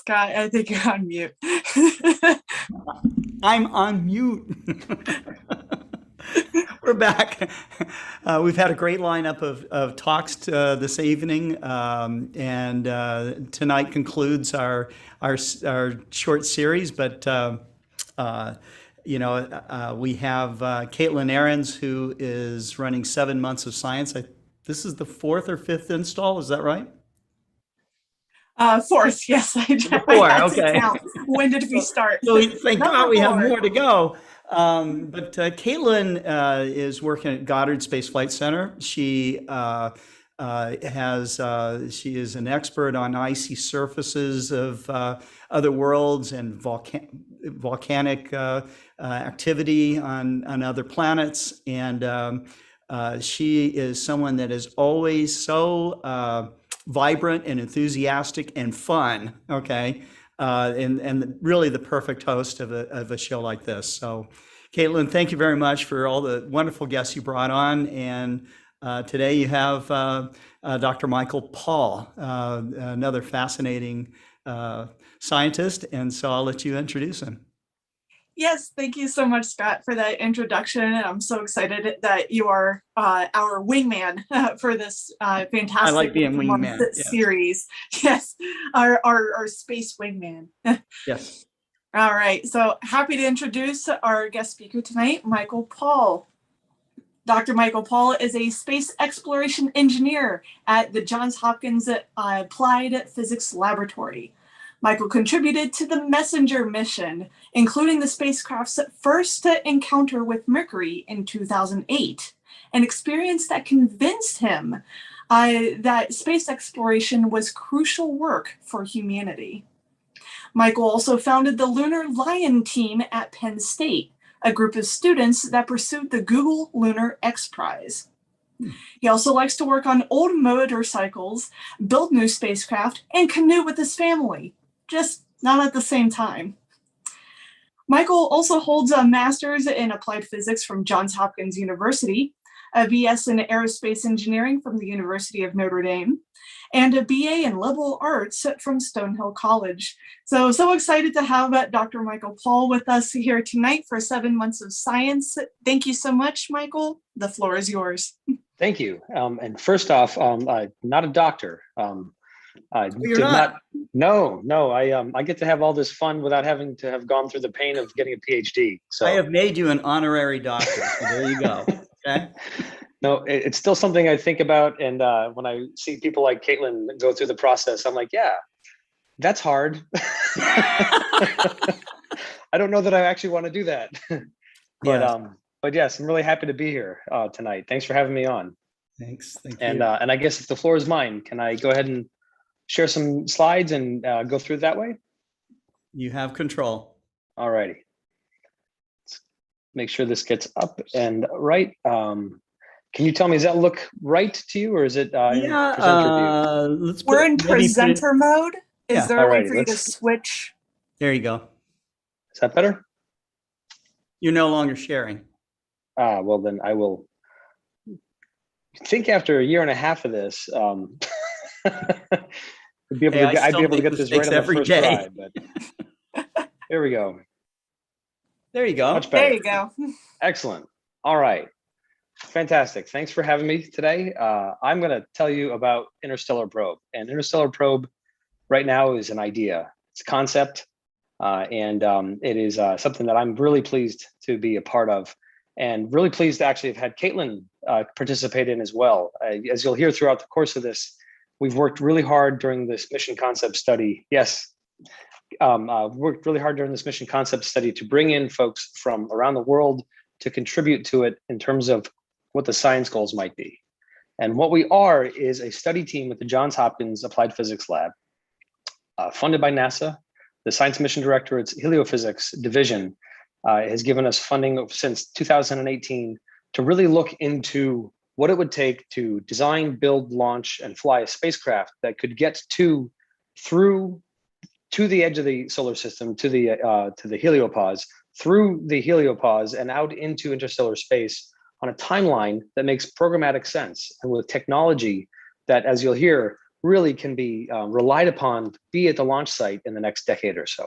Scott, I think you're on mute. I'm on mute. We're back. We've had a great lineup of talks this evening, and tonight concludes our short series. But we have Caitlin Ahrens, who is running 7 months of science. This is the fourth or fifth install. Is that right? Fourth, yes, I had to count. When did we start? So thank God we have more to go. But Caitlin is working at Goddard Space Flight Center. She is an expert on icy surfaces of other worlds and volcanic activity on other planets. And she is someone that is always so vibrant and enthusiastic and fun. Okay. And really the perfect host of a show like this. So, Caitlin, thank you very much for all the wonderful guests you brought on. And today you have Dr. Michael Paul, another fascinating scientist. And so I'll let you introduce him. Yes, thank you so much, Scott, for that introduction. I'm so excited that you are our wingman for this fantastic I like being wingman series. Yes, our space wingman. Yes. All right, so happy to introduce our guest speaker tonight, Michael Paul. Dr. Michael Paul is a space exploration engineer at the Johns Hopkins Applied Physics Laboratory. Michael contributed to the Messenger mission, including the spacecraft's first encounter with Mercury in 2008, an experience that convinced him that space exploration was crucial work for humanity. Michael also founded the Lunar Lion team at Penn State, a group of students that pursued the Google Lunar X Prize. He also likes to work on old motorcycles, build new spacecraft, and canoe with his family, just not at the same time. Michael also holds a master's in applied physics from Johns Hopkins University, a BS in aerospace engineering from the University of Notre Dame, and a BA in liberal arts from Stonehill College. So excited to have Dr. Michael Paul with us here tonight for 7 months of science. Thank you so much, Michael. The floor is yours. Thank you. And first off, I'm not a doctor. I You're did not. not. No. I get to have all this fun without having to have gone through the pain of getting a PhD. So I have made you an honorary doctor. So there you go. Okay. no, it's still something I think about. And when I see people like Caitlin go through the process, I'm like, yeah, that's hard. I don't know that I actually want to do that. Yes. But yes, I'm really happy to be here tonight. Thanks for having me on. Thanks. Thank And you. I guess if the floor is mine, can I go ahead and share some slides and go through it that way? You have control. All righty. Let's make sure this gets up and right. Can you tell me, does that look right to you, or is it in presenter view? Let's We're in maybe put it- presenter mode. Yeah. Is there a way Alrighty, for you to let's- switch? There you go. Is that better? You're no longer sharing. Well, then I will think after a year and a half of this, I'd be able to get this right on the every first day. try. But there we go. There you go. Much better. There you go. Excellent. All right. Fantastic. Thanks for having me today. I'm going to tell you about Interstellar Probe. And Interstellar Probe right now is an idea. It's a concept. And it is something that I'm really pleased to be a part of, and really pleased to actually have had Caitlin participate in as well. As you'll hear throughout the course of this, we've worked really hard during this mission concept study. Yes, worked really hard during this mission concept study to bring in folks from around the world to contribute to it in terms of what the science goals might be. And what we are is a study team with the Johns Hopkins Applied Physics Lab, funded by NASA. The Science Mission Director, its Heliophysics division, has given us funding since 2018 to really look into what it would take to design, build, launch, and fly a spacecraft that could get to the edge of the solar system, to the heliopause, through the heliopause, and out into interstellar space on a timeline that makes programmatic sense, and with technology that, as you'll hear, really can be relied upon to be at the launch site in the next decade or so.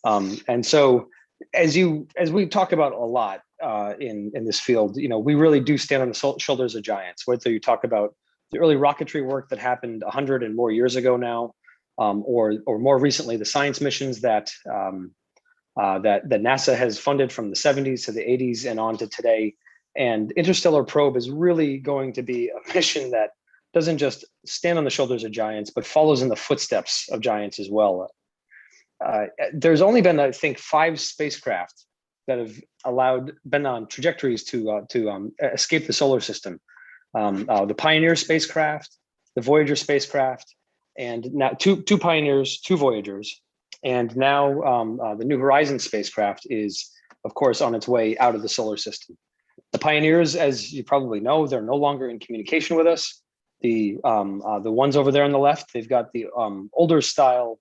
And so, as we talk about a lot in this field, we really do stand on the shoulders of giants. Whether you talk about the early rocketry work that happened 100 and more years ago now, or more recently the science missions that NASA has funded from the 70s to the 80s and on to today. And Interstellar Probe is really going to be a mission that doesn't just stand on the shoulders of giants, but follows in the footsteps of giants as well. There's only been, I think, 5 spacecraft that have been on trajectories to escape the solar system. The Pioneer spacecraft, the Voyager spacecraft, and now two Pioneers, 2 Voyagers, and now the New Horizons spacecraft is, of course, on its way out of the solar system. The Pioneers, as you probably know, they're no longer in communication with us. The ones over there on the left, they've got the older style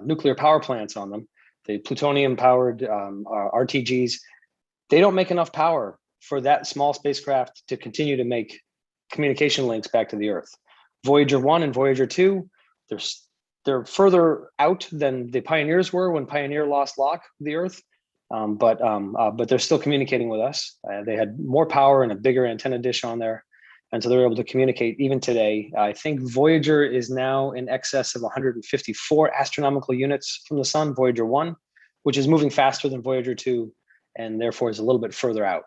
nuclear power plants on them, the plutonium powered RTGs. They don't make enough power for that small spacecraft to continue to make communication links back to the Earth. Voyager 1 and Voyager 2, they're further out than the Pioneers were when Pioneer lost lock of the Earth, but they're still communicating with us. They had more power and a bigger antenna dish on there, and so they're able to communicate even today. I think Voyager is now in excess of 154 astronomical units from the sun, Voyager 1, which is moving faster than Voyager 2, and therefore is a little bit further out.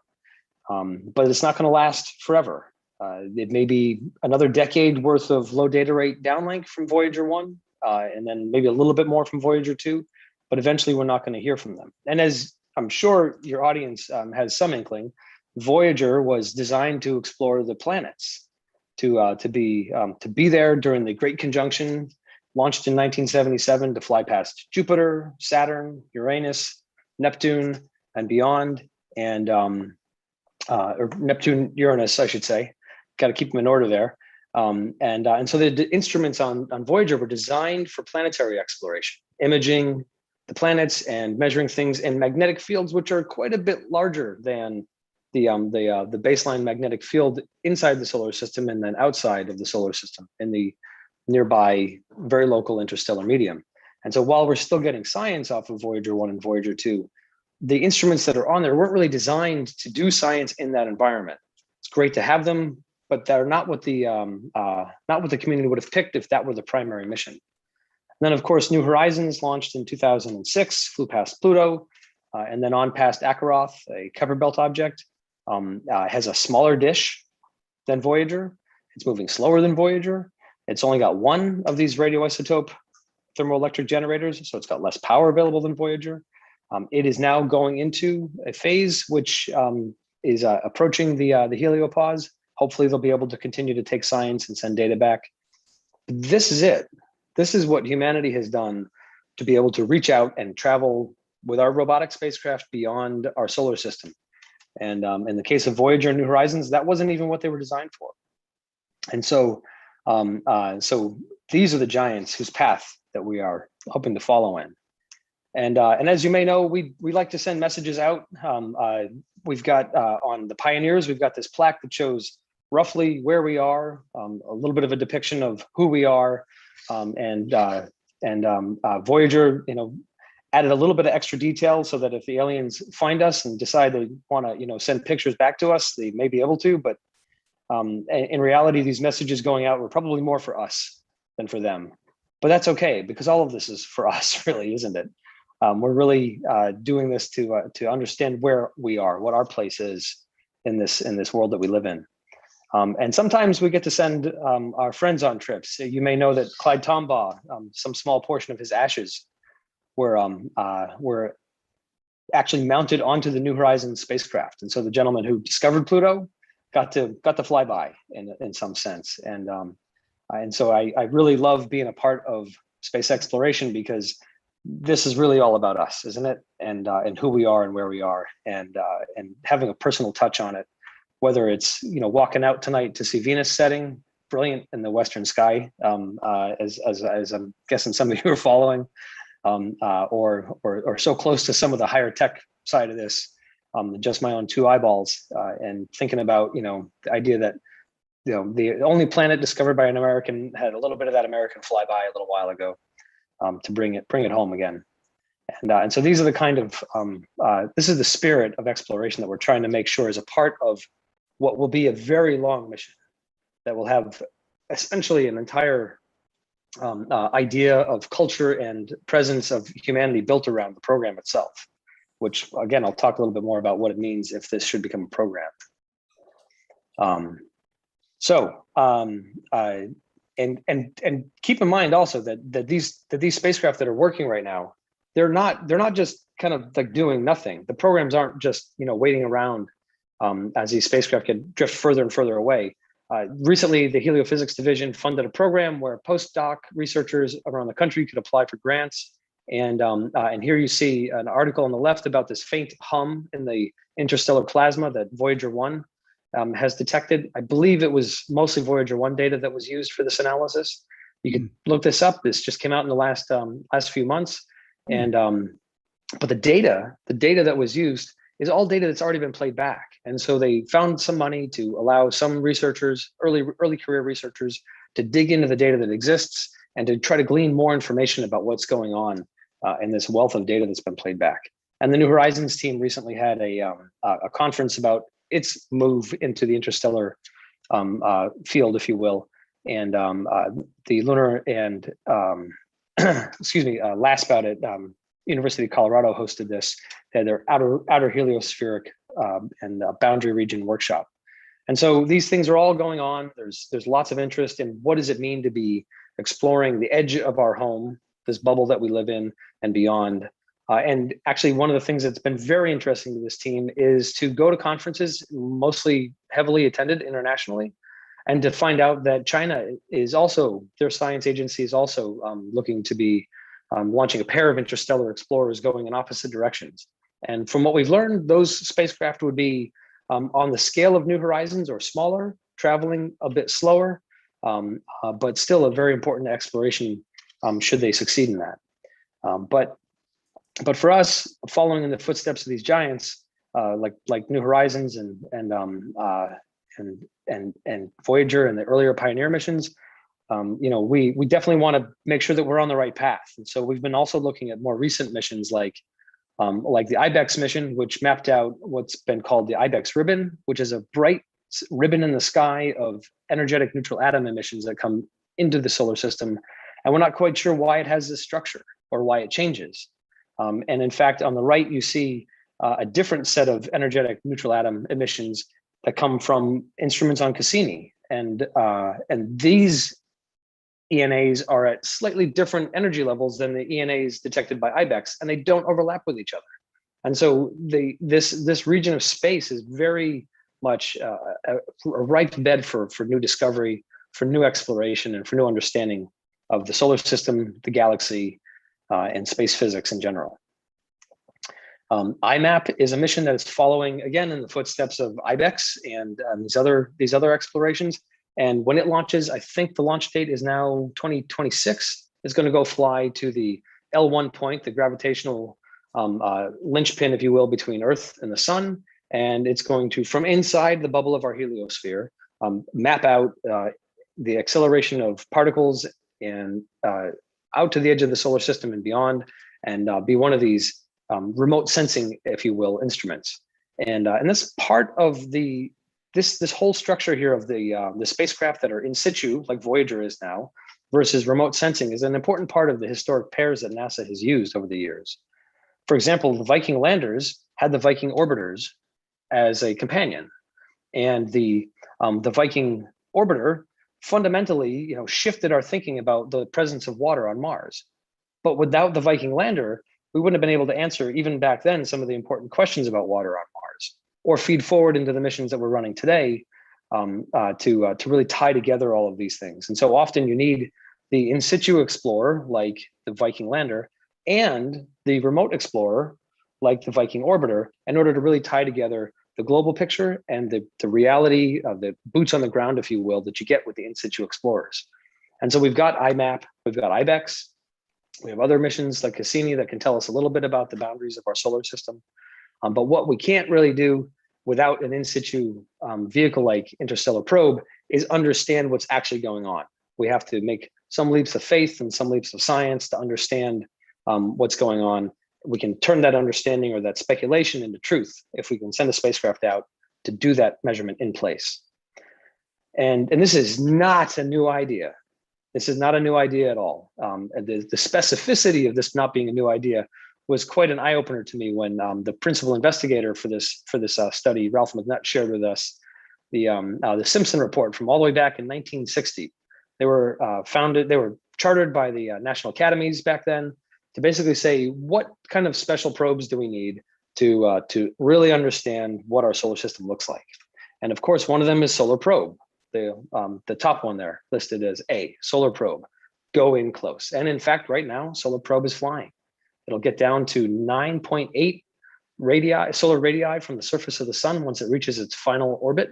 But it's not going to last forever. It may be another decade worth of low data rate downlink from Voyager 1, and then maybe a little bit more from Voyager 2, but eventually we're not going to hear from them. And as I'm sure your audience has some inkling, Voyager was designed to explore the planets, to be there during the Great Conjunction, launched in 1977 to fly past Jupiter, Saturn, Uranus, Neptune, and beyond, and or Neptune, Uranus, I should say. Got to keep them in order there. And so the instruments on Voyager were designed for planetary exploration, imaging the planets and measuring things in magnetic fields, which are quite a bit larger than the baseline magnetic field inside the solar system and then outside of the solar system in the nearby, very local interstellar medium. And so while we're still getting science off of Voyager 1 and Voyager 2, the instruments that are on there weren't really designed to do science in that environment. It's great to have them, but they're not what the community would have picked if that were the primary mission. And then, of course, New Horizons launched in 2006, flew past Pluto, and then on past Akhroth, a Kuiper Belt object. Has a smaller dish than Voyager. It's moving slower than Voyager. It's only got one of these radioisotope thermoelectric generators, so it's got less power available than Voyager. It is now going into a phase which is approaching the heliopause. Hopefully they'll be able to continue to take science and send data back. This is it. This is what humanity has done to be able to reach out and travel with our robotic spacecraft beyond our solar system. And in the case of Voyager and New Horizons, that wasn't even what they were designed for. And so, so these are the giants whose path that we are hoping to follow in. And as you may know, we like to send messages out. We've got on the Pioneers, we've got this plaque that shows roughly where we are, a little bit of a depiction of who we are, and Voyager, added a little bit of extra detail so that if the aliens find us and decide they want to, send pictures back to us, they may be able to. But in reality, these messages going out were probably more for us than for them. But that's okay, because all of this is for us, really, isn't it? We're really doing this to understand where we are, what our place is in this world that we live in. And sometimes we get to send our friends on trips. You may know that Clyde Tombaugh, some small portion of his ashes were actually mounted onto the New Horizons spacecraft. And so the gentleman who discovered Pluto got to fly by in some sense. And so I really love being a part of space exploration, because this is really all about us, isn't it? And who we are and where we are, and having a personal touch on it, whether it's walking out tonight to see Venus setting, brilliant in the western sky, as I'm guessing some of you are following, or so close to some of the higher tech side of this, just my own two eyeballs, and thinking about the idea that the only planet discovered by an American had a little bit of that American flyby a little while ago, to bring it home again. And so these are the kind of this is the spirit of exploration that we're trying to make sure is a part of what will be a very long mission that will have essentially an entire idea of culture and presence of humanity built around the program itself, which again, I'll talk a little bit more about what it means if this should become a program. And keep in mind also that these spacecraft that are working right now, they're not just kind of like doing nothing. The programs aren't just waiting around as these spacecraft can drift further and further away. Recently, the Heliophysics Division funded a program where postdoc researchers around the country could apply for grants. And here you see an article on the left about this faint hum in the interstellar plasma that Voyager 1 has detected. I believe it was mostly Voyager 1 data that was used for this analysis. You can look this up. This just came out in the last few months. And but the data that was used is all data that's already been played back. And so they found some money to allow some researchers, early career researchers, to dig into the data that exists and to try to glean more information about what's going on in this wealth of data that's been played back. And the New Horizons team recently had a conference about its move into the interstellar field, if you will. And the Lunar and last bout at University of Colorado hosted this. They had their outer heliospheric and boundary region workshop. And so these things are all going on. There's lots of interest in what does it mean to be exploring the edge of our home, this bubble that we live in, and beyond. And actually, one of the things that's been very interesting to this team is to go to conferences, mostly heavily attended internationally, and to find out that China is also, their science agency is also looking to be launching a pair of interstellar explorers going in opposite directions. And from what we've learned, those spacecraft would be on the scale of New Horizons or smaller, traveling a bit slower, but still a very important exploration should they succeed in that. But for us, following in the footsteps of these giants, like New Horizons and Voyager and the earlier Pioneer missions, we definitely want to make sure that we're on the right path. And so we've been also looking at more recent missions like the IBEX mission, which mapped out what's been called the IBEX ribbon, which is a bright ribbon in the sky of energetic neutral atom emissions that come into the solar system. And we're not quite sure why it has this structure or why it changes. And in fact, on the right, you see a different set of energetic neutral atom emissions that come from instruments on Cassini. And these ENAs are at slightly different energy levels than the ENAs detected by IBEX, and they don't overlap with each other. And so this region of space is very much a ripe bed for new discovery, for new exploration, and for new understanding of the solar system, the galaxy, and space physics in general. IMAP is a mission that is following, again, in the footsteps of IBEX and these other explorations. And when it launches, I think the launch date is now 2026. It's going to go fly to the L1 point, the gravitational linchpin, if you will, between Earth and the sun. And it's going to, from inside the bubble of our heliosphere, map out the acceleration of particles and out to the edge of the solar system and beyond, and be one of these remote sensing, if you will, instruments. And that's part of this whole structure here of the spacecraft that are in situ, like Voyager is now, versus remote sensing, is an important part of the historic pairs that NASA has used over the years. For example, the Viking landers had the Viking orbiters as a companion, and the Viking orbiter fundamentally, shifted our thinking about the presence of water on Mars. But without the Viking lander, we wouldn't have been able to answer, even back then, some of the important questions about water on Mars, or feed forward into the missions that we're running today to really tie together all of these things. And so often you need the in situ explorer, like the Viking lander, and the remote explorer, like the Viking orbiter, in order to really tie together the global picture and the reality of the boots on the ground, if you will, that you get with the in situ explorers. And so we've got IMAP, we've got IBEX, we have other missions like Cassini that can tell us a little bit about the boundaries of our solar system. But what we can't really do without an in situ vehicle like Interstellar Probe is understand what's actually going on. We have to make some leaps of faith and some leaps of science to understand what's going on. We can turn that understanding or that speculation into truth if we can send a spacecraft out to do that measurement in place. And this is not a new idea. This is not a new idea at all. The specificity of this not being a new idea was quite an eye-opener to me when the principal investigator for this study, Ralph McNutt, shared with us the Simpson report from all the way back in 1960. They were chartered by the National Academies back then to basically say, what kind of special probes do we need to really understand what our solar system looks like? And of course, one of them is Solar Probe. The top one there listed as A, Solar Probe, go in close. And in fact, right now, Solar Probe is flying. It'll get down to 9.8 solar radii from the surface of the sun once it reaches its final orbit.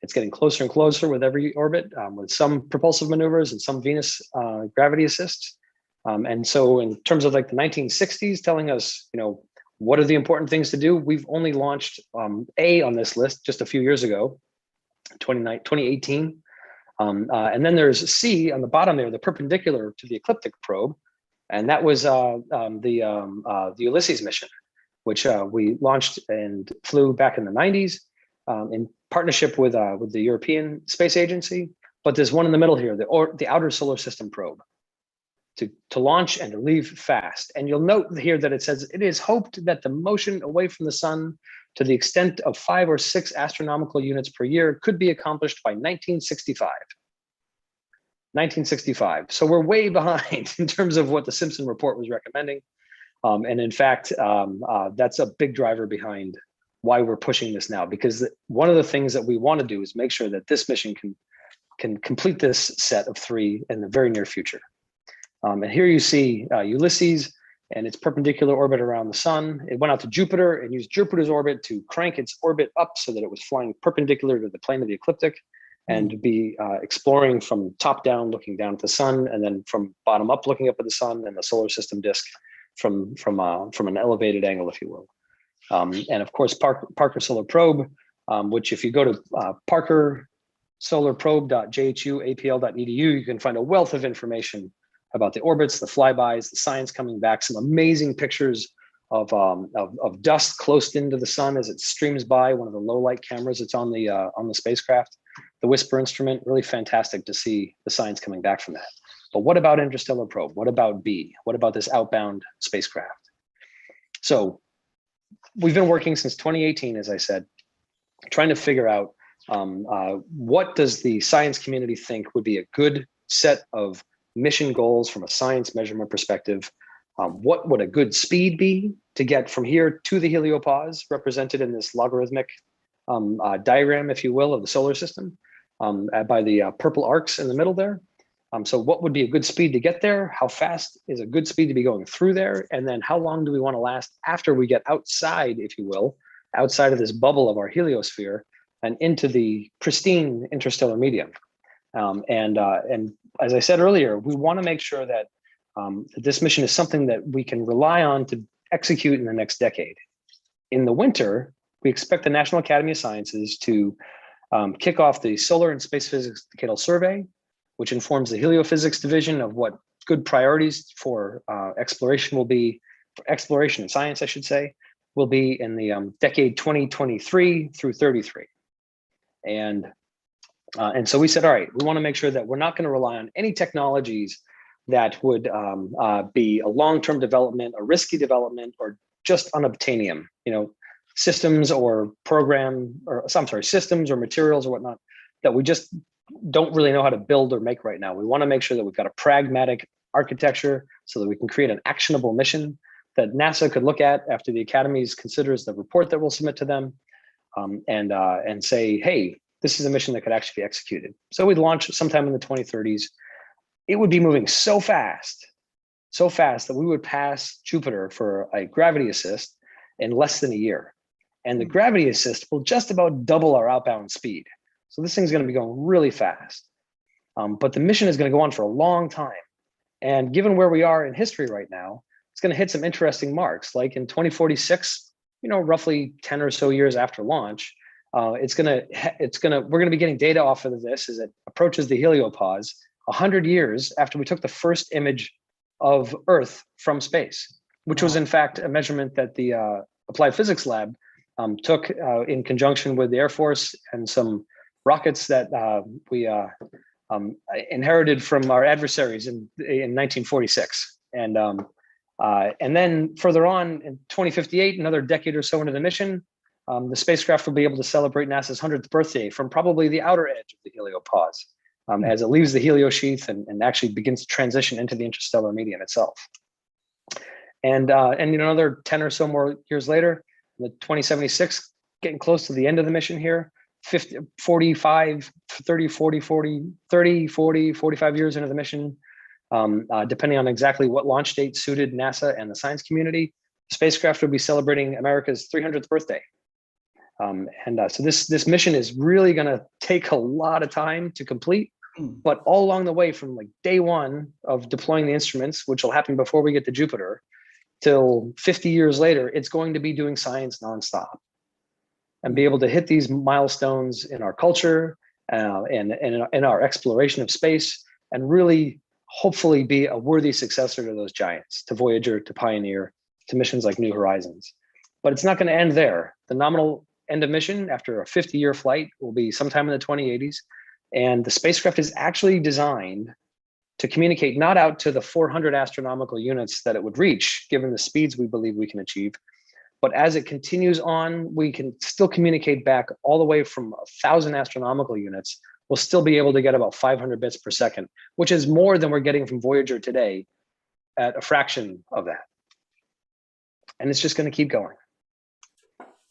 It's getting closer and closer with every orbit, with some propulsive maneuvers and some Venus gravity assists. And so in terms of like the 1960s telling us, what are the important things to do? We've only launched A on this list just a few years ago, 2018. And then there's C on the bottom there, the perpendicular to the ecliptic probe. And that was the Ulysses mission, which we launched and flew back in the 90s in partnership with the European Space Agency. But there's one in the middle here, the Outer Solar System probe, to launch and to leave fast. And you'll note here that it says, it is hoped that the motion away from the sun to the extent of 5 or 6 astronomical units per year could be accomplished by 1965. 1965. So we're way behind in terms of what the Simpson report was recommending. And in fact, that's a big driver behind why we're pushing this now, because one of the things that we want to do is make sure that this mission can complete this set of 3 in the very near future. And here you see Ulysses and its perpendicular orbit around the sun. It went out to Jupiter and used Jupiter's orbit to crank its orbit up so that it was flying perpendicular to the plane of the ecliptic, and to be exploring from top down, looking down at the sun, and then from bottom up, looking up at the sun and the solar system disk from an elevated angle, if you will. And of course, Parker Solar Probe, which if you go to parkersolarprobe.jhuapl.edu, you can find a wealth of information about the orbits, the flybys, the science coming back, some amazing pictures of dust close into the sun as it streams by. One of the low light cameras that's on the spacecraft, the Whisper instrument. Really fantastic to see the science coming back from that. But what about Interstellar Probe? What about B? What about this outbound spacecraft? So we've been working since 2018, as I said, trying to figure out what does the science community think would be a good set of mission goals from a science measurement perspective. What would a good speed be to get from here to the heliopause, represented in this logarithmic diagram, if you will, of the solar system by the purple arcs in the middle there. So what would be a good speed to get there? How fast is a good speed to be going through there? And then how long do we want to last after we get outside, if you will, outside of this bubble of our heliosphere and into the pristine interstellar medium? And as I said earlier, we want to make sure that this mission is something that we can rely on to execute in the next decade. In the winter, we expect the National Academy of Sciences to kick off the Solar and Space Physics Decadal Survey, which informs the heliophysics division of what good priorities for exploration will be, for exploration in science, I should say, will be in the decade 2023 through 33. And so we said, all right, we want to make sure that we're not going to rely on any technologies that would be a long-term development, a risky development, or just unobtainium, systems or systems or materials or whatnot that we just don't really know how to build or make right now. We want to make sure that we've got a pragmatic architecture so that we can create an actionable mission that NASA could look at after the Academy considers the report that we'll submit to them, and say, hey, this is a mission that could actually be executed. So we'd launch sometime in the 2030s. It would be moving so fast that we would pass Jupiter for a gravity assist in less than a year. And the gravity assist will just about double our outbound speed. So this thing's going to be going really fast. But the mission is going to go on for a long time. And given where we are in history right now, it's going to hit some interesting marks. Like in 2046, roughly 10 or so years after launch, we're going to be getting data off of this as it approaches the heliopause 100 years after we took the first image of Earth from space, which was in fact a measurement that the Applied Physics Lab took in conjunction with the Air Force and some rockets that we inherited from our adversaries in 1946. And then further on in 2058, another decade or so into the mission, the spacecraft will be able to celebrate NASA's 100th birthday from probably the outer edge of the heliopause as it leaves the heliosheath and actually begins to transition into the interstellar medium itself. And another 10 or so more years later, the 2076, getting close to the end of the mission here, 45 years into the mission, depending on exactly what launch date suited NASA and the science community, the spacecraft will be celebrating America's 300th birthday. So this mission is really going to take a lot of time to complete, but all along the way from like day one of deploying the instruments, which will happen before we get to Jupiter, till 50 years later, it's going to be doing science nonstop and be able to hit these milestones in our culture and in our exploration of space, and really hopefully be a worthy successor to those giants, to Voyager, to Pioneer, to missions like New Horizons. But it's not going to end there. The nominal end of mission after a 50-year flight will be sometime in the 2080s. And the spacecraft is actually designed to communicate not out to the 400 astronomical units that it would reach, given the speeds we believe we can achieve, but as it continues on, we can still communicate back all the way from 1,000 astronomical units. We'll still be able to get about 500 bits per second, which is more than we're getting from Voyager today at a fraction of that. And it's just going to keep going.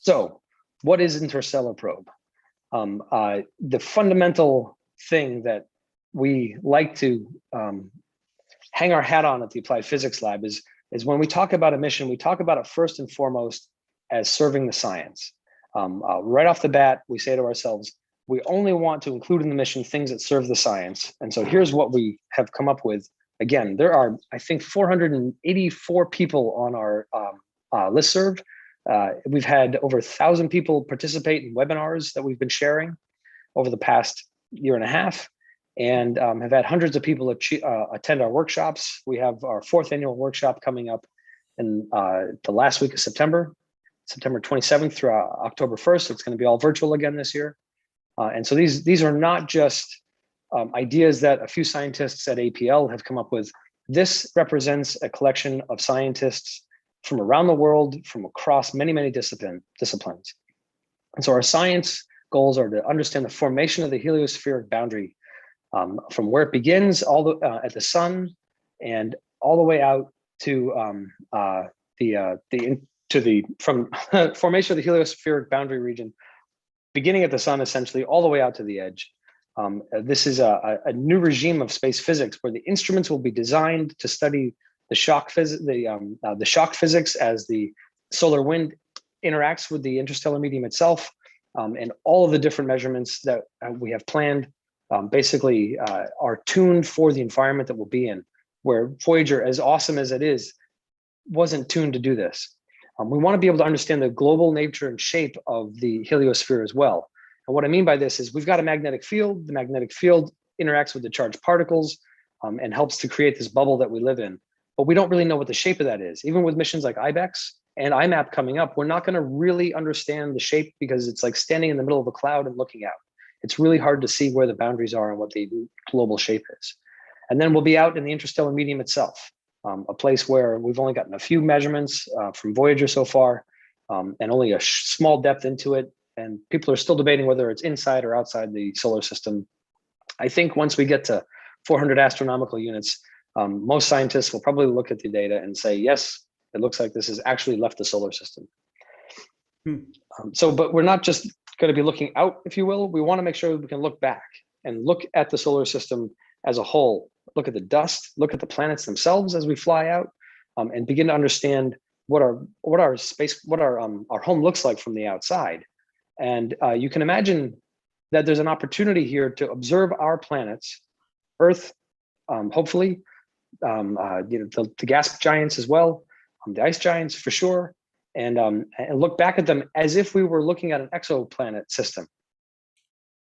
So what is Interstellar Probe? The fundamental thing that we like to hang our hat on at the Applied Physics Lab is when we talk about a mission, we talk about it first and foremost as serving the science. Right off the bat, we say to ourselves, we only want to include in the mission things that serve the science. And so here's what we have come up with. Again, there are, I think, 484 people on our listserv. We've had over 1,000 people participate in webinars that we've been sharing over the past year and a half, and have had hundreds of people attend our workshops. We have our 4th annual workshop coming up in the last week of September 27th through October 1st. It's going to be all virtual again this year. And so these are not just ideas that a few scientists at APL have come up with. This represents a collection of scientists from around the world, from across many, many disciplines. And so our science goals are to understand the formation of the heliospheric boundary from where it begins at the sun and all the way out to from formation of the heliospheric boundary region, beginning at the sun, essentially all the way out to the edge. This is a new regime of space physics where the instruments will be designed to study the shock physics as the solar wind interacts with the interstellar medium itself, and all of the different measurements that we have planned basically are tuned for the environment that we'll be in, where Voyager, as awesome as it is, wasn't tuned to do this. We want to be able to understand the global nature and shape of the heliosphere as well. And what I mean by this is we've got a magnetic field. The magnetic field interacts with the charged particles and helps to create this bubble that we live in. But we don't really know what the shape of that is. Even with missions like IBEX and IMAP coming up, we're not going to really understand the shape because it's like standing in the middle of a cloud and looking out. It's really hard to see where the boundaries are and what the global shape is. And then we'll be out in the interstellar medium itself, a place where we've only gotten a few measurements from Voyager so far, and only a small depth into it. And people are still debating whether it's inside or outside the solar system. I think once we get to 400 astronomical units, most scientists will probably look at the data and say, yes, it looks like this has actually left the solar system. But we're not just going to be looking out, if you will. We want to make sure we can look back and look at the solar system as a whole, look at the dust, look at the planets themselves as we fly out, and begin to understand what our home looks like from the outside. And you can imagine that there's an opportunity here to observe our planets, Earth, hopefully, the gas giants as well, the ice giants for sure, and look back at them as if we were looking at an exoplanet system.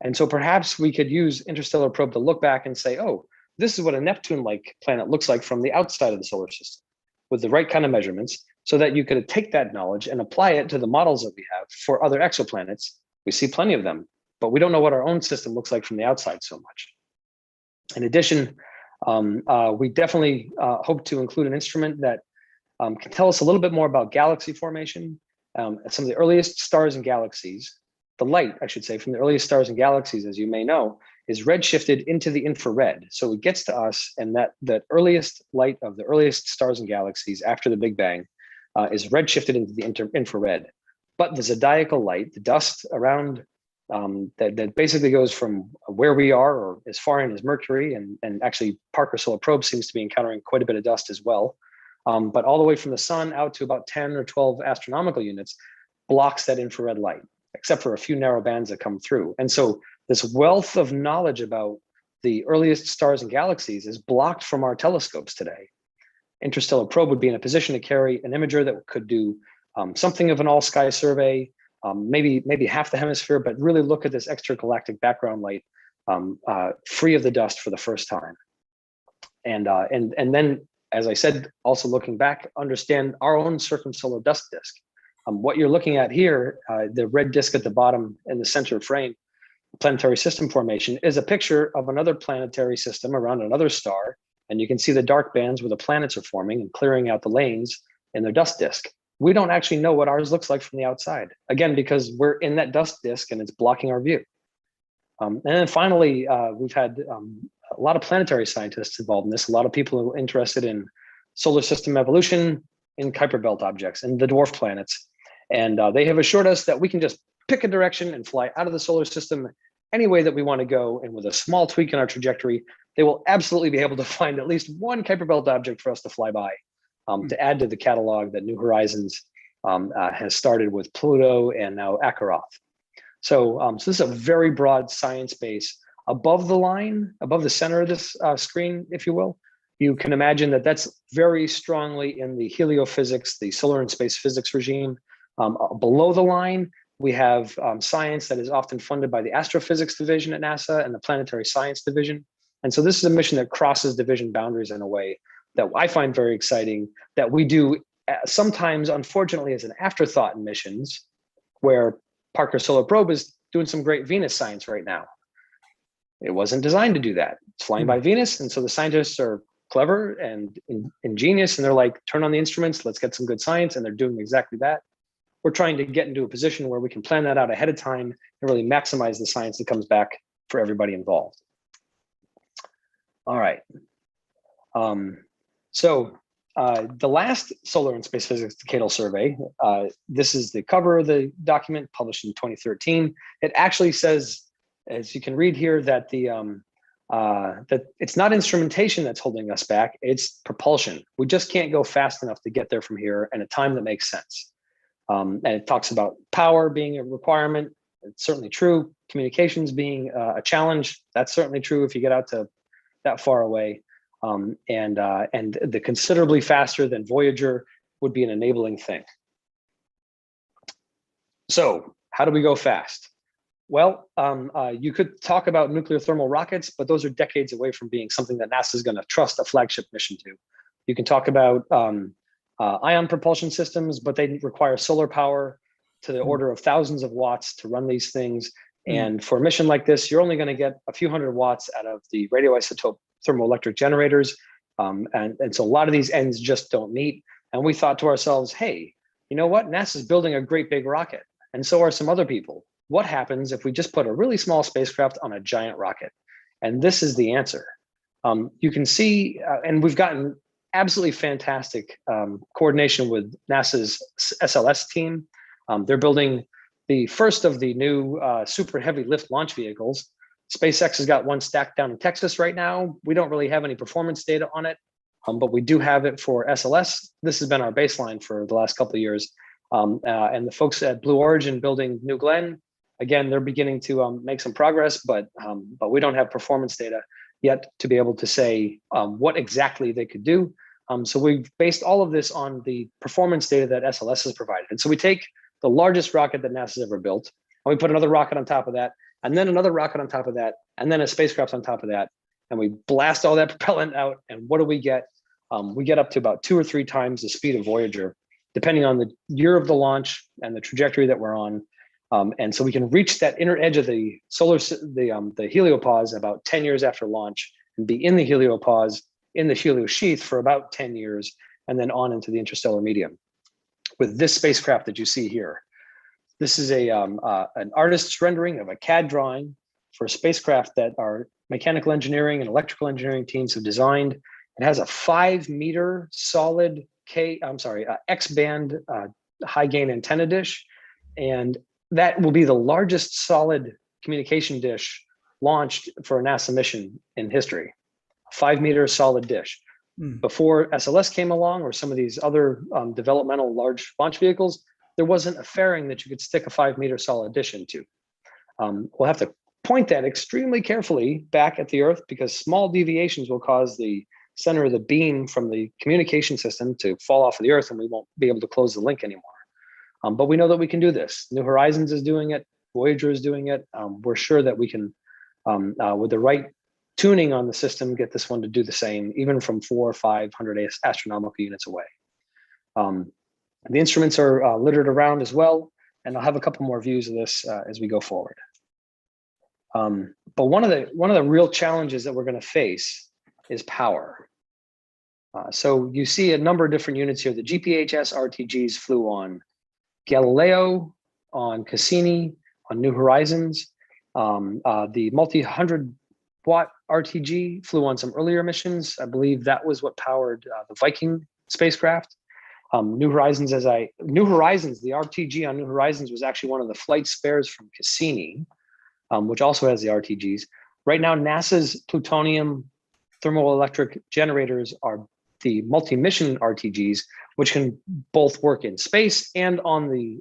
And so perhaps we could use Interstellar Probe to look back and say, oh, this is what a Neptune-like planet looks like from the outside of the solar system with the right kind of measurements, so that you could take that knowledge and apply it to the models that we have for other exoplanets. We see plenty of them, but we don't know what our own system looks like from the outside so much. In addition, we definitely hope to include an instrument that can tell us a little bit more about galaxy formation. Some of the earliest stars and galaxies, the light, I should say, from the earliest stars and galaxies, as you may know, is redshifted into the infrared. So it gets to us, and that earliest light of the earliest stars and galaxies after the Big Bang is redshifted into the infrared. But the zodiacal light, the dust around that basically goes from where we are or as far in as Mercury, and actually Parker Solar Probe seems to be encountering quite a bit of dust as well. But all the way from the sun out to about 10 or 12 astronomical units blocks that infrared light, except for a few narrow bands that come through. And so this wealth of knowledge about the earliest stars and galaxies is blocked from our telescopes today. Interstellar Probe would be in a position to carry an imager that could do something of an all sky survey, maybe half the hemisphere, but really look at this extragalactic background light free of the dust for the first time. And then, as I said, also looking back, understand our own circumsolar dust disk. What you're looking at here, the red disk at the bottom in the center frame, planetary system formation, is a picture of another planetary system around another star. And you can see the dark bands where the planets are forming and clearing out the lanes in their dust disk. We don't actually know what ours looks like from the outside, again, because we're in that dust disk and it's blocking our view. And then finally, we've had a lot of planetary scientists involved in this, a lot of people who are interested in solar system evolution, in Kuiper Belt objects, and the dwarf planets. And they have assured us that we can just pick a direction and fly out of the solar system any way that we want to go. And with a small tweak in our trajectory, they will absolutely be able to find at least one Kuiper Belt object for us to fly by, to add to the catalog that New Horizons has started with Pluto and now Akaroth. So this is a very broad science base. Above the line, above the center of this screen, if you will, you can imagine that that's very strongly in the heliophysics, the solar and space physics regime. Below the line, we have science that is often funded by the astrophysics division at NASA and the planetary science division. And so this is a mission that crosses division boundaries in a way that I find very exciting, that we do sometimes, unfortunately, as an afterthought in missions, where Parker Solar Probe is doing some great Venus science right now. It wasn't designed to do that. It's flying by Venus, and so the scientists are clever and ingenious, and they're like, turn on the instruments, let's get some good science, and they're doing exactly that. We're trying to get into a position where we can plan that out ahead of time and really maximize the science that comes back for everybody involved. All right. The last Solar and Space Physics Decadal Survey, this is the cover of the document published in 2013. It actually says, as you can read here, that that it's not instrumentation that's holding us back, it's propulsion. We just can't go fast enough to get there from here in a time that makes sense. And it talks about power being a requirement. It's certainly true. Communications being a challenge. That's certainly true if you get out to that far away. And the considerably faster than Voyager would be an enabling thing. So how do we go fast? Well, you could talk about nuclear thermal rockets, but those are decades away from being something that NASA is going to trust a flagship mission to. You can talk about ion propulsion systems, but they require solar power to the order of thousands of watts to run these things. And for a mission like this, you're only going to get a few hundred watts out of the radioisotope thermoelectric generators. And so a lot of these ends just don't meet. And we thought to ourselves, hey, you know what? NASA's building a great big rocket. And so are some other people. What happens if we just put a really small spacecraft on a giant rocket? And this is the answer. You can see, and we've gotten absolutely fantastic coordination with NASA's SLS team. They're building the first of the new super heavy lift launch vehicles. SpaceX has got one stacked down in Texas right now. We don't really have any performance data on it, but we do have it for SLS. This has been our baseline for the last couple of years. And the folks at Blue Origin building New Glenn, again, they're beginning to make some progress, but we don't have performance data yet to be able to say what exactly they could do. So we've based all of this on the performance data that SLS has provided. And so we take the largest rocket that NASA's ever built, and we put another rocket on top of that, and then another rocket on top of that, and then a spacecraft on top of that, and we blast all that propellant out. And what do we get? We get up to about 2 or 3 times the speed of Voyager, depending on the year of the launch and the trajectory that we're on. And so we can reach that inner edge of the the heliopause about 10 years after launch, and be in the heliopause, in the heliosheath for about 10 years, and then on into the interstellar medium with this spacecraft that you see here. This is an artist's rendering of a CAD drawing for a spacecraft that our mechanical engineering and electrical engineering teams have designed. It has a 5-meter solid X-band high gain antenna dish, and that will be the largest solid communication dish launched for a NASA mission in history. A 5-meter solid dish. Before SLS came along, or some of these other developmental large launch vehicles, there wasn't a fairing that you could stick a 5-meter solid dish into. We'll have to point that extremely carefully back at the Earth, because small deviations will cause the center of the beam from the communication system to fall off of the Earth, and we won't be able to close the link anymore. But we know that we can do this. New Horizons is doing it. Voyager is doing it. We're sure that we can, with the right tuning on the system, get this one to do the same, even from 400 or 500 astronomical units away. The instruments are littered around as well, and I'll have a couple more views of this as we go forward. But one of the real challenges that we're going to face is power. So you see a number of different units here. The GPHS RTGs flew on Galileo, on Cassini, on New Horizons. The multi-100-watt RTG flew on some earlier missions. I believe that was what powered the Viking spacecraft. New Horizons, the RTG on New Horizons was actually one of the flight spares from Cassini, which also has the RTGs. Right now, NASA's plutonium thermoelectric generators are the multi-mission RTGs, which can both work in space and on the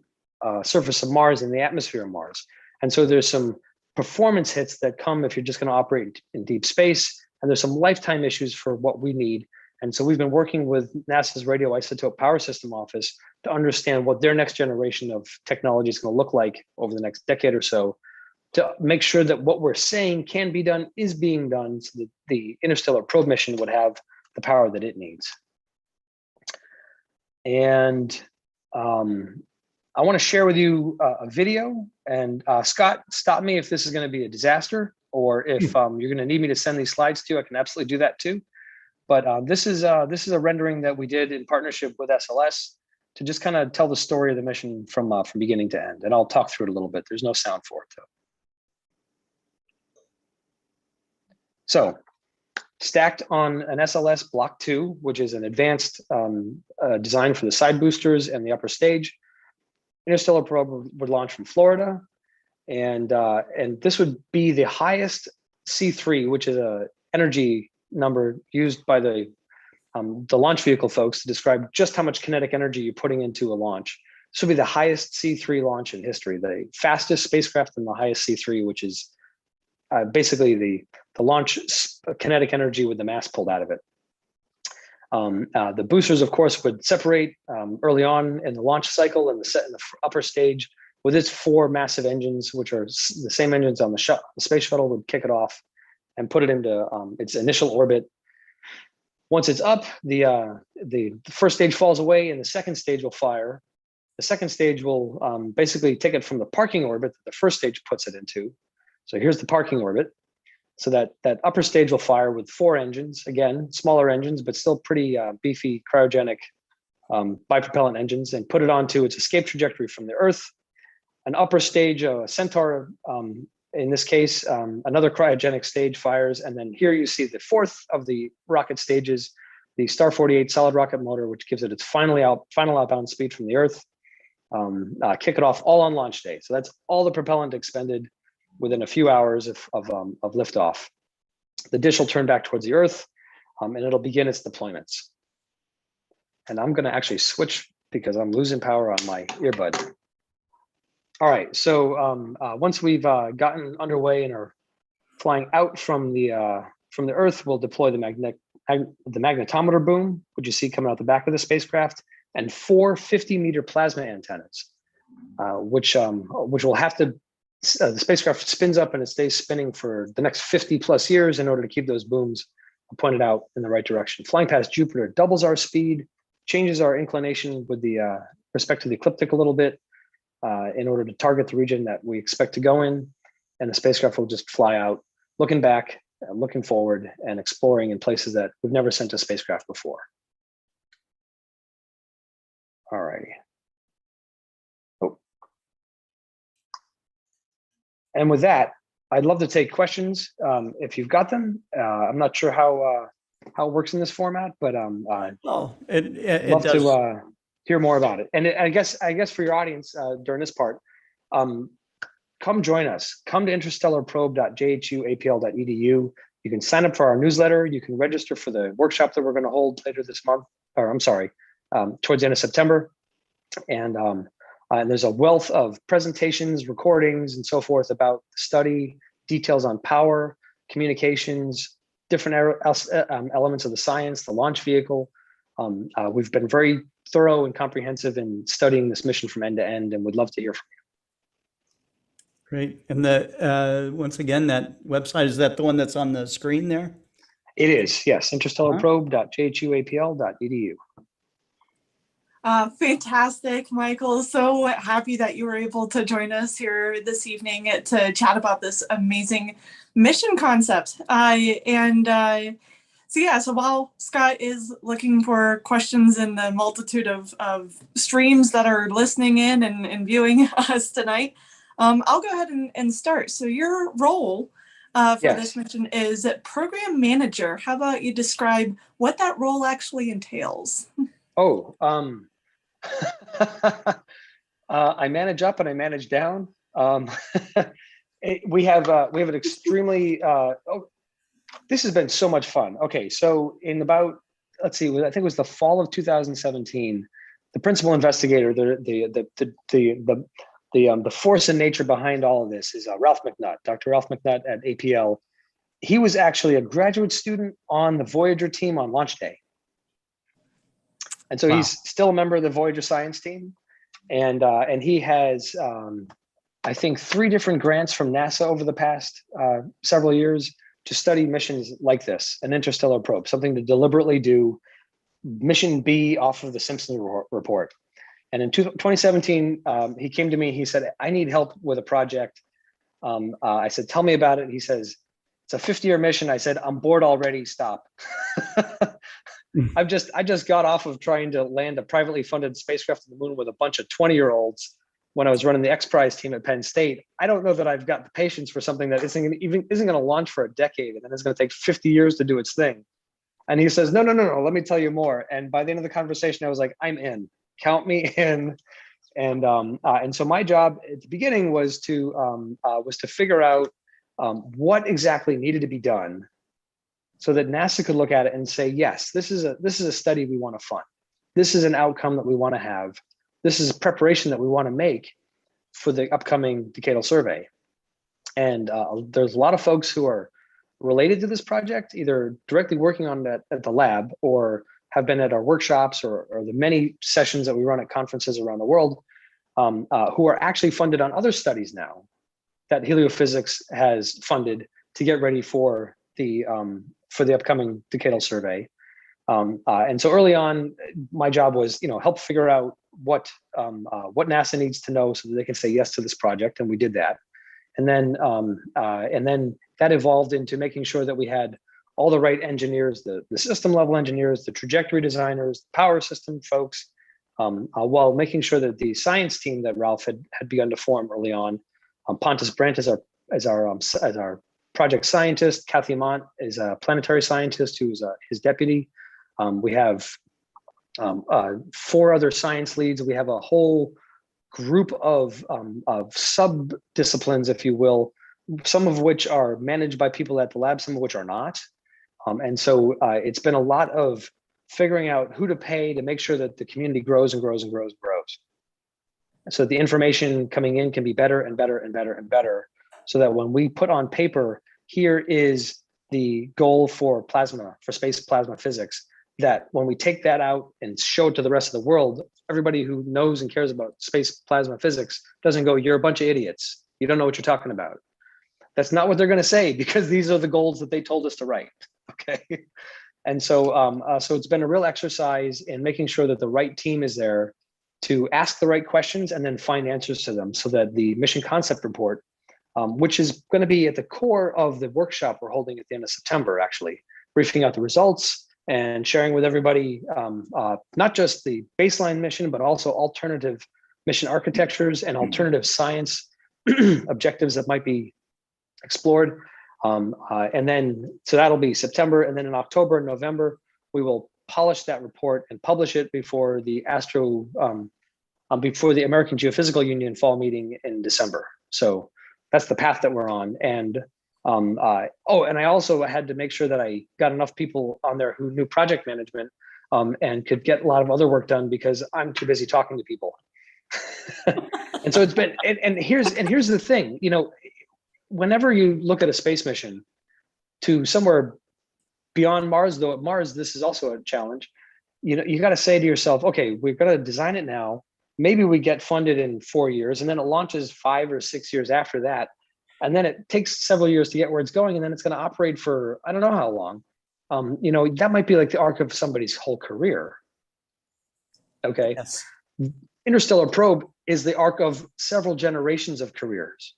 surface of Mars, in the atmosphere of Mars. And so there's some performance hits that come if you're just going to operate in deep space, and there's some lifetime issues for what we need. And so we've been working with NASA's Radioisotope Power System Office to understand what their next generation of technology is going to look like over the next decade or so, to make sure that what we're saying can be done is being done, so that the Interstellar Probe mission would have the power that it needs. And I want to share with you a video. And Scott, stop me if this is going to be a disaster, or if you're going to need me to send these slides to you. I can absolutely do that too. But this is a rendering that we did in partnership with SLS to just kind of tell the story of the mission from beginning to end. And I'll talk through it a little bit. There's no sound for it though. So stacked on an SLS Block 2, which is an advanced design for the side boosters and the upper stage, Interstellar probe would launch from Florida. And this would be the highest C3, which is a energy number used by the launch vehicle folks to describe just how much kinetic energy you're putting into a launch. This would be the highest C3 launch in history, the fastest spacecraft and the highest C3, which is basically the launch kinetic energy with the mass pulled out of it. The boosters, of course, would separate early on in the launch cycle and in the upper stage with its 4 massive engines, which are the same engines on the space shuttle, would kick it off and put it into its initial orbit. Once it's up, the first stage falls away and the second stage will fire. The second stage will basically take it from the parking orbit that the first stage puts it into. So here's the parking orbit. So that upper stage will fire with 4 engines, again, smaller engines, but still pretty beefy cryogenic bipropellant engines, and put it onto its escape trajectory from the Earth. An upper stage, a Centaur, in this case, another cryogenic stage fires. And then here you see the 4th of the rocket stages, the Star 48 solid rocket motor, which gives it its final outbound speed from the Earth. Kick it off all on launch day. So that's all the propellant expended within a few hours of liftoff. The dish will turn back towards the Earth, and it'll begin its deployments. And I'm going to actually switch because I'm losing power on my earbud. All right, so once we've gotten underway and are flying out from the Earth, we'll deploy the magnetometer boom, which you see coming out the back of the spacecraft, and 4 50-meter plasma antennas, which will have to. The spacecraft spins up and it stays spinning for the next 50 plus years in order to keep those booms pointed out in the right direction. Flying past Jupiter doubles our speed, changes our inclination with the respect to the ecliptic a little bit in order to target the region that we expect to go in. And the spacecraft will just fly out, looking back, looking forward, and exploring in places that we've never sent a spacecraft before. All righty. And with that, I'd love to take questions if you've got them. I'm not sure how it works in this format, but I'd love to hear more about it. And I guess for your audience during this part, come join us. Come to interstellarprobe.jhuapl.edu. You can sign up for our newsletter. You can register for the workshop that we're going to hold later this month, or I'm sorry, towards the end of September. And there's a wealth of presentations, recordings, and so forth about the study, details on power, communications, different elements of the science, the launch vehicle. We've been very thorough and comprehensive in studying this mission from end to end, and would love to hear from you. Great. And once again, that website, is that the one that's on the screen there? It is, yes, interstellarprobe.jhuapl.edu. Fantastic, Michael. So happy that you were able to join us here this evening to chat about this amazing mission concept. So while Scott is looking for questions in the multitude of streams that are listening in and viewing us tonight, I'll go ahead and start. So your role for this mission is program manager. How about you describe what that role actually entails? I manage up and I manage down. We have an extremely. This has been so much fun. Okay, so in about, let's see, I think it was the fall of 2017, the principal investigator, the force and nature behind all of this is Ralph McNutt, Dr. Ralph McNutt at APL. He was actually a graduate student on the Voyager team on launch day. And so he's still a member of the Voyager science team. And he has, I think, 3 different grants from NASA over the past several years to study missions like this, an interstellar probe, something to deliberately do mission B off of the Simpson report. And in 2017, he came to me, he said, I need help with a project. I said, tell me about it. He says, it's a 50-year mission. I said, I'm bored already, stop. I just got off of trying to land a privately funded spacecraft to the moon with a bunch of 20-year-olds when I was running the X Prize team at Penn State. I don't know that I've got the patience for something that isn't going to launch for a decade, and then it's going to take 50 years to do its thing. And he says, no, let me tell you more. And by the end of the conversation, I was like, I'm in, count me in. And so my job at the beginning was to figure out what exactly needed to be done so that NASA could look at it and say, yes, this is a study we want to fund. This is an outcome that we want to have. This is preparation that we want to make for the upcoming decadal survey. And there's a lot of folks who are related to this project, either directly working on that at the lab or have been at our workshops or the many sessions that we run at conferences around the world, who are actually funded on other studies now that heliophysics has funded to get ready for the upcoming decadal survey. And so early on, my job was, help figure out what NASA needs to know so that they can say yes to this project, and we did that. And then that evolved into making sure that we had all the right engineers, the system level engineers, the trajectory designers, the power system folks, while making sure that the science team that Ralph had begun to form early on, Pontus Brandt is our project scientist, Kathy Mont is a planetary scientist who's his deputy. We have 4 other science leads. We have a whole group of sub-disciplines, if you will, some of which are managed by people at the lab, some of which are not. And so it's been a lot of figuring out who to pay to make sure that the community grows and grows and grows and grows. So the information coming in can be better and better and better and better, so that when we put on paper, here is the goal for space plasma physics, that when we take that out and show it to the rest of the world, everybody who knows and cares about space plasma physics doesn't go, you're a bunch of idiots, you don't know what you're talking about. That's not what they're going to say, because these are the goals that they told us to write. Okay. And so, so it's been a real exercise in making sure that the right team is there to ask the right questions and then find answers to them, so that the mission concept report, which is going to be at the core of the workshop we're holding at the end of September, actually, briefing out the results and sharing with everybody, not just the baseline mission, but also alternative mission architectures and alternative science objectives that might be explored. And then, so that'll be September. And then in October and November, we will polish that report and publish it before the before the American Geophysical Union fall meeting in December. So that's the path that we're on. And and I also had to make sure that I got enough people on there who knew project management and could get a lot of other work done, because I'm too busy talking to people. And so it's been, and here's the thing, whenever you look at a space mission to somewhere beyond Mars, though at Mars, this is also a challenge, you got to say to yourself, okay, we've got to design it now. Maybe we get funded in 4 years, and then it launches 5 or 6 years after that. And then it takes several years to get where it's going. And then it's going to operate for, I don't know how long. That might be like the arc of somebody's whole career. Okay. Yes. Interstellar probe is the arc of several generations of careers.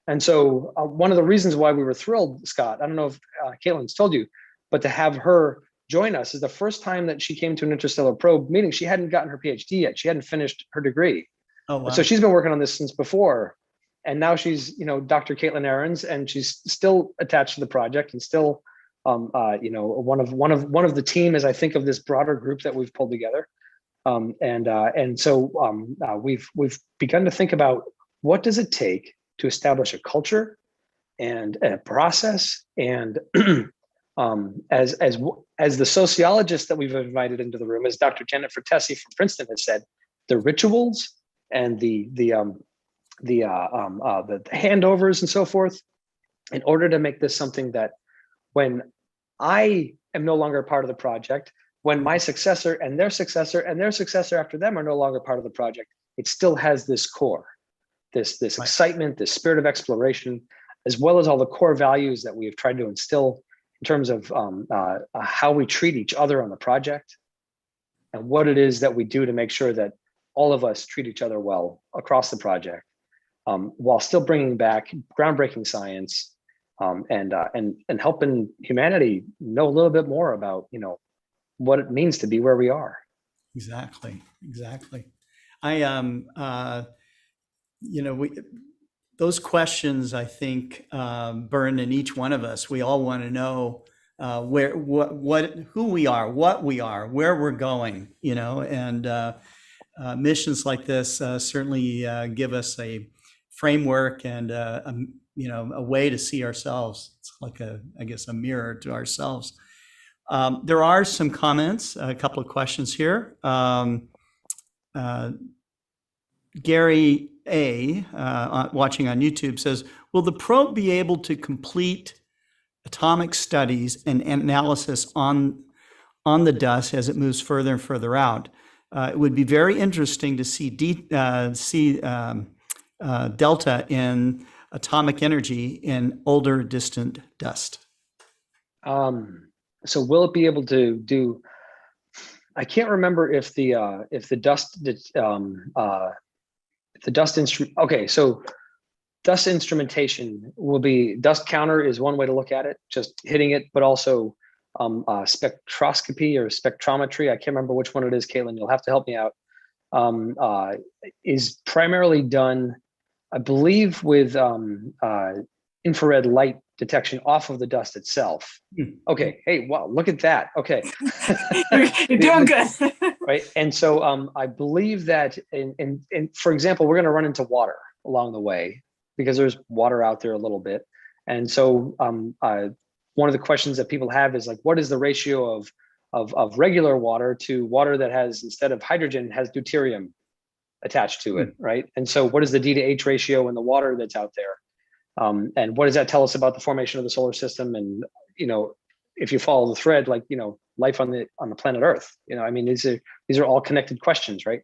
And so one of the reasons why we were thrilled, Scott, I don't know if Caitlin's told you, but to have her join us is the first time that she came to an Interstellar probe meeting. She hadn't gotten her PhD yet. She hadn't finished her degree. Oh, wow. So she's been working on this since before. And now she's, Dr. Caitlin Ahrens, and she's still attached to the project and still, one of the team, as I think of this broader group that we've pulled together. So we've begun to think about, what does it take to establish a culture and a process, and as the sociologist that we've invited into the room, as Dr. Janet Fertesi from Princeton has said, the rituals and the handovers and so forth, in order to make this something that, when I am no longer part of the project, when my successor and their successor and their successor after them are no longer part of the project, it still has this core, this right. Excitement, this spirit of exploration, as well as all the core values that we have tried to instill in terms of how we treat each other on the project, and what it is that we do to make sure that all of us treat each other well across the project, while still bringing back groundbreaking science, and helping humanity know a little bit more about, what it means to be where we are. Exactly. I those questions, I think, burn in each one of us. We all want to know who we are, what we are, where we're going, and missions like this certainly give us a framework and a way to see ourselves. It's like I guess, a mirror to ourselves. There are some comments, a couple of questions here. Gary A, watching on YouTube, says, will the probe be able to complete atomic studies and analysis on the dust as it moves further and further out? It would be very interesting to see delta in atomic energy in older distant dust. So will it be able to do? I can't remember if the dust instrument. Okay, so dust instrumentation will be, dust counter is one way to look at it, just hitting it, but also spectroscopy or spectrometry. I can't remember which one it is, Caitlin. You'll have to help me out. Is primarily done, I believe, with infrared light detection off of the dust itself. Okay. Hey, wow, look at that. Okay. You're doing good. Right. And so I believe that in for example, we're going to run into water along the way because there's water out there a little bit. And so one of the questions that people have is like, what is the ratio of regular water to water that has, instead of hydrogen, has deuterium attached to it, right? And so what is the D to H ratio in the water that's out there? And what does that tell us about the formation of the solar system? And, if you follow the thread, like, life on the planet Earth, I mean, these are all connected questions, right?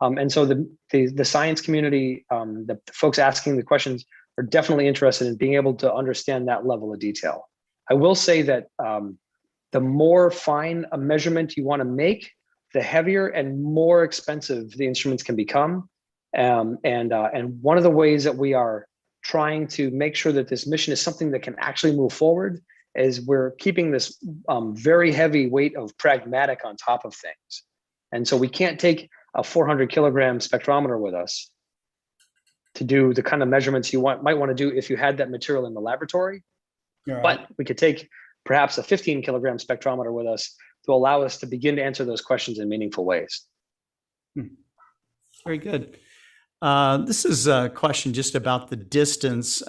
And so the science community, the folks asking the questions are definitely interested in being able to understand that level of detail. I will say that the more fine a measurement you want to make, the heavier and more expensive the instruments can become. And one of the ways that we are trying to make sure that this mission is something that can actually move forward is we're keeping this very heavy weight of pragmatic on top of things. And so we can't take a 400 kilogram spectrometer with us to do the kind of measurements you might want to do if you had that material in the laboratory. Right. But we could take perhaps a 15 kilogram spectrometer with us to allow us to begin to answer those questions in meaningful ways. Very good. This is a question just about the distance.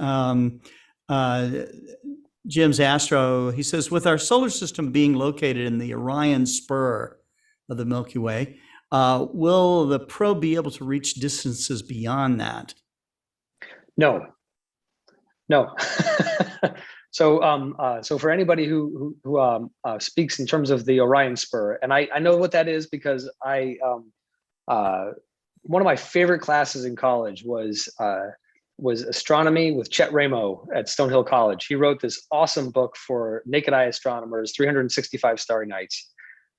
Jim's Astro, he says, with our solar system being located in the Orion spur of the Milky Way, will the probe be able to reach distances beyond that? No. So for anybody who speaks in terms of the Orion spur, and I know what that is because one of my favorite classes in college was astronomy with Chet Ramo at Stonehill College. He wrote this awesome book for naked eye astronomers, 365 Starry Nights.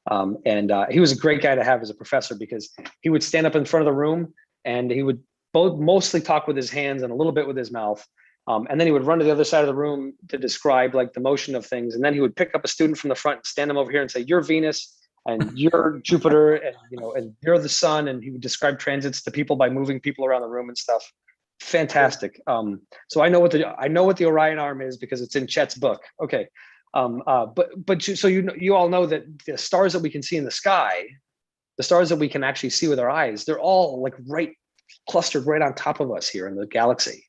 And he was a great guy to have as a professor because he would stand up in front of the room and he would mostly talk with his hands and a little bit with his mouth. And then he would run to the other side of the room to describe like the motion of things. And then he would pick up a student from the front and stand them over here and say, you're Venus and you're Jupiter and, and you're the sun. And he would describe transits to people by moving people around the room and stuff. Fantastic. So I know what the Orion arm is because it's in Chet's book. Okay. So you all know that the stars that we can see in the sky, the stars that we can actually see with our eyes, they're all like clustered right on top of us here in the galaxy.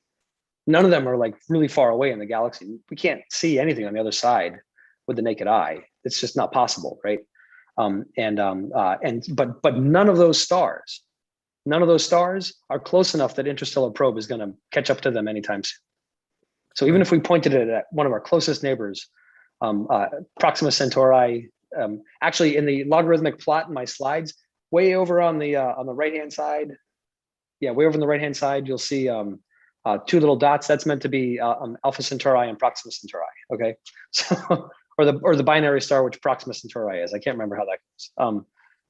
None of them are like really far away in the galaxy. We can't see anything on the other side with the naked eye. It's just not possible, right? But none of those stars are close enough that Interstellar Probe is going to catch up to them anytime soon. So even if we pointed it at one of our closest neighbors, Proxima Centauri, actually in the logarithmic plot in my slides, way over on the right-hand side, way over on the right-hand side, you'll see two little dots. That's meant to be Alpha Centauri and Proxima Centauri. Okay, so or the binary star which Proxima Centauri is. I can't remember how that goes.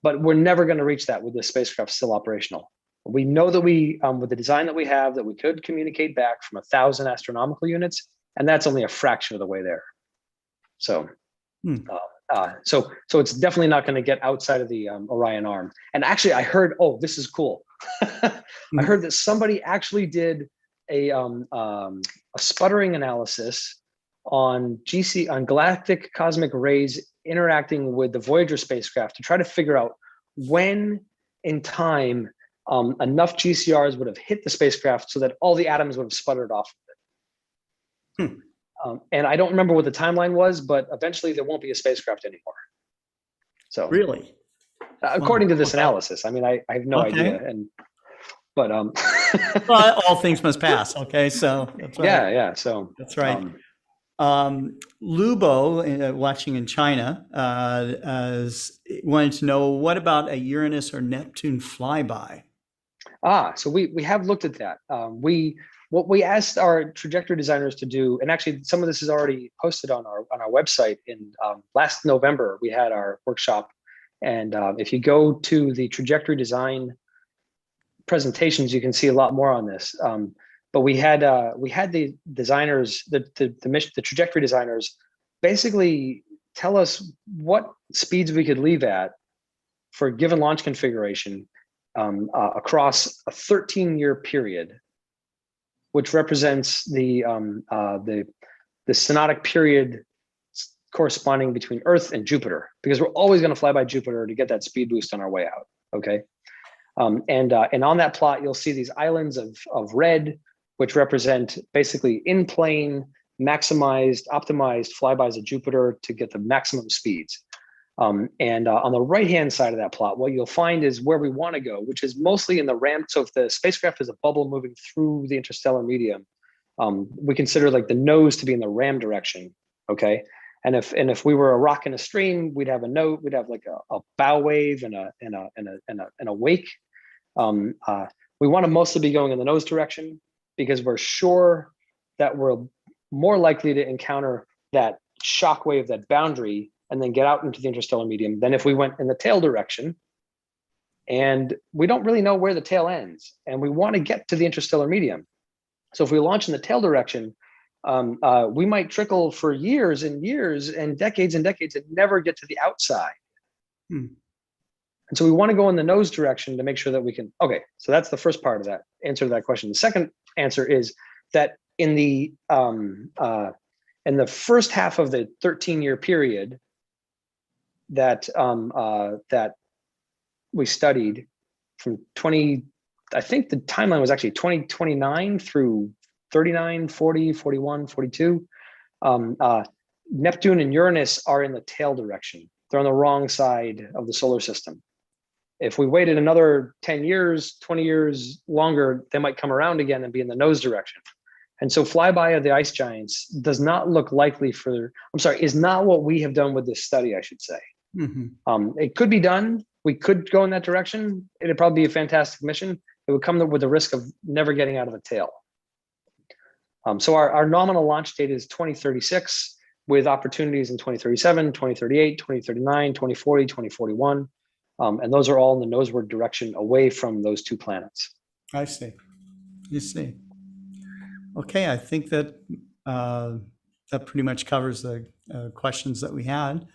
but we're never going to reach that with the spacecraft still operational. We know that we, with the design that we have, that we could communicate back from 1,000 astronomical units, and that's only a fraction of the way there. So, so it's definitely not going to get outside of the Orion arm. And actually, I heard, oh, this is cool. I heard that somebody actually did a sputtering analysis on galactic cosmic rays interacting with the Voyager spacecraft to try to figure out when in time enough GCRs would have hit the spacecraft so that all the atoms would have sputtered off of it. And I don't remember what the timeline was, but eventually there won't be a spacecraft anymore. So really, according to this analysis, I mean, I have no idea. But well, all things must pass. Okay, so that's right. Yeah. So that's right. Lubo, watching in China, wanted to know, what about a Uranus or Neptune flyby? So we have looked at that. What we asked our trajectory designers to do, and actually some of this is already posted on our website. In last November, we had our workshop, and if you go to the trajectory design presentations, you can see a lot more on this. But we had the designers, the trajectory designers, basically tell us what speeds we could leave at for a given launch configuration across a 13-year period, which represents the synodic period corresponding between Earth and Jupiter, because we're always going to fly by Jupiter to get that speed boost on our way out. Okay, and on that plot you'll see these islands of red, which represent basically in plane, maximized, optimized flybys of Jupiter to get the maximum speeds. And on the right-hand side of that plot, what you'll find is where we want to go, which is mostly in the RAM. So if the spacecraft is a bubble moving through the interstellar medium, we consider like the nose to be in the RAM direction. Okay, and if we were a rock in a stream, we'd have a nose, we'd have like a bow wave and a wake. We want to mostly be going in the nose direction, because we're sure that we're more likely to encounter that shock wave, that boundary, and then get out into the interstellar medium than if we went in the tail direction. And we don't really know where the tail ends, and we want to get to the interstellar medium. So if we launch in the tail direction, we might trickle for years and years and decades and never get to the outside. And so we want to go in the nose direction to make sure that we can. Okay, so that's the first part of that answer to that question. The second answer is that in the first half of the 13-year period that we studied from 20, I think the timeline was actually 2029 through 39, 40, 41, 42. Neptune and Uranus are in the tail direction. They're on the wrong side of the solar system. If we waited another 10 years, 20 years longer, they might come around again and be in the nose direction. And so flyby of the ice giants does not look likely is not what we have done with this study, I should say. It could be done. We could go in that direction. It'd probably be a fantastic mission. It would come with the risk of never getting out of the tail. So our nominal launch date is 2036, with opportunities in 2037, 2038, 2039, 2040, 2041. And those are all in the noseward direction away from those two planets. I see. You see. Okay, I think that that pretty much covers the questions that we had.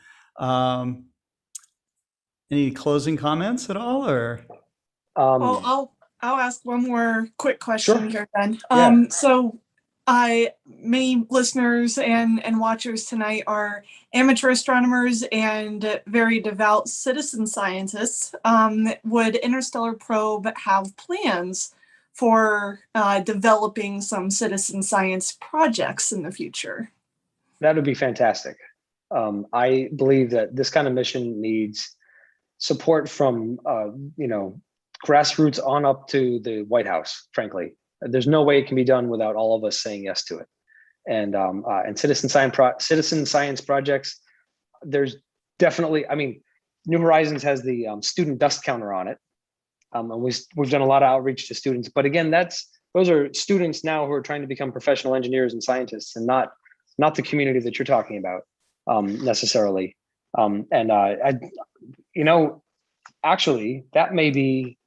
Any closing comments at all, or? Well, I'll ask one more quick question here then. Yeah. So many listeners and watchers tonight are amateur astronomers and very devout citizen scientists. Would Interstellar Probe have plans for developing some citizen science projects in the future? That would be fantastic. I believe that this kind of mission needs support from grassroots on up to the White House. Frankly, there's no way it can be done without all of us saying yes to it. And citizen science projects, there's definitely. I mean, New Horizons has the student dust counter on it, and we've done a lot of outreach to students. But again, those are students now who are trying to become professional engineers and scientists, and not the community that you're talking about necessarily. actually, that may be,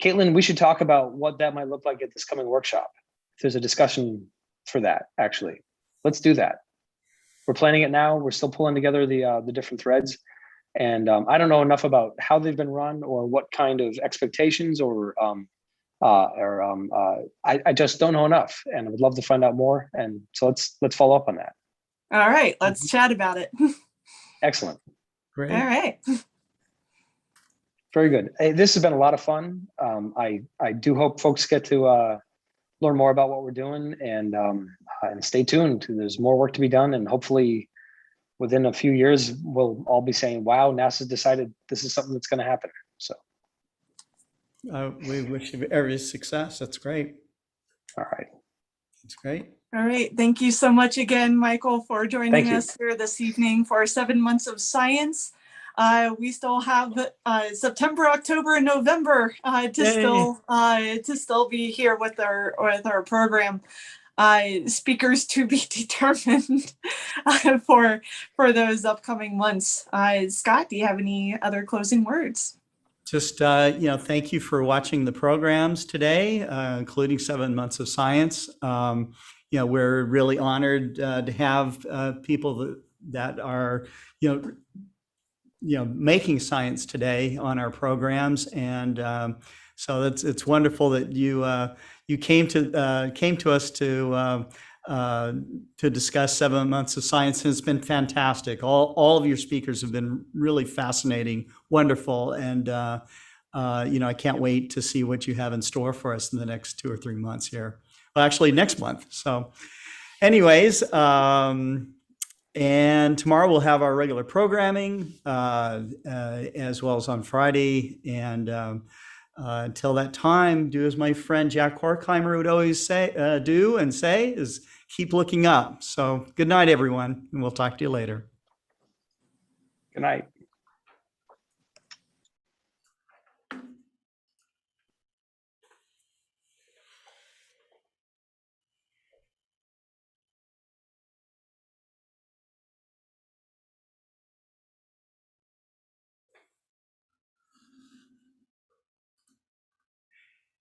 Caitlin, we should talk about what that might look like at this coming workshop. If there's a discussion for that, actually, let's do that. We're planning it now. We're still pulling together the different threads. And I don't know enough about how they've been run or what kind of expectations I just don't know enough, and I would love to find out more. And so let's follow up on that. All right, let's chat about it. Excellent. Great. All right. Very good. Hey, this has been a lot of fun. I do hope folks get to learn more about what we're doing, and stay tuned. There's more work to be done, and hopefully within a few years, we'll all be saying, wow, NASA's decided this is something that's going to happen. So we wish you every success. That's great. all right. That's great. All right. Thank you so much again, Michael, for joining Thank you. us here this evening for 7 months of science. We still have September, October, and November to still be here with our program. Speakers to be determined for those upcoming months. Scott, do you have any other closing words? Just, thank you for watching the programs today, including 7 months of science. We're really honored to have people that are, making science today on our programs. And so it's wonderful that you came to us to discuss 7 months of science. And it's been fantastic. All of your speakers have been really fascinating, wonderful, and I can't wait to see what you have in store for us in the next 2 or 3 months here. Well, actually, next month. So, anyways, and tomorrow we'll have our regular programming as well as on Friday. And until that time, do as my friend Jack Horkheimer would always say, is keep looking up. So good night, everyone, and we'll talk to you later. Good night.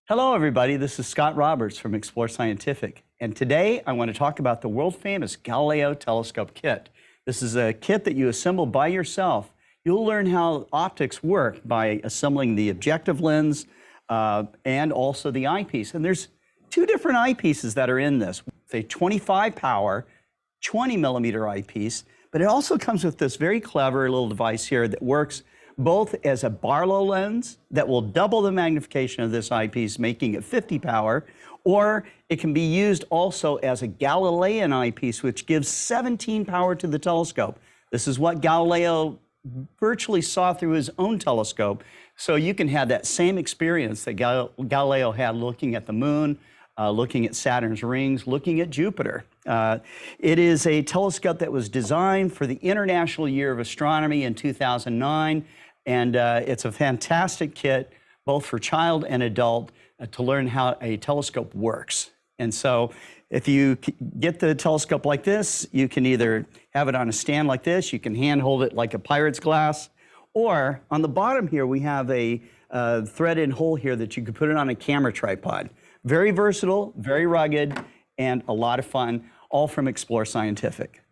Hello, everybody. This is Scott Roberts from Explore Scientific. And today I want to talk about the world-famous Galileo Telescope Kit. This is a kit that you assemble by yourself. You'll learn how optics work by assembling the objective lens and also the eyepiece. And there's 2 different eyepieces that are in this. It's a 25 power, 20 millimeter eyepiece, but it also comes with this very clever little device here that works both as a Barlow lens that will double the magnification of this eyepiece, making it 50 power, or it can be used also as a Galilean eyepiece, which gives 17 power to the telescope. This is what Galileo virtually saw through his own telescope. So you can have that same experience that Galileo had looking at the moon, looking at Saturn's rings, looking at Jupiter. It is a telescope that was designed for the International Year of Astronomy in 2009. And it's a fantastic kit, both for child and adult, to learn how a telescope works. And so if you get the telescope like this, you can either have it on a stand like this, you can hand hold it like a pirate's glass, or on the bottom here, we have a threaded hole here that you could put it on a camera tripod. Very versatile, very rugged, and a lot of fun, all from Explore Scientific.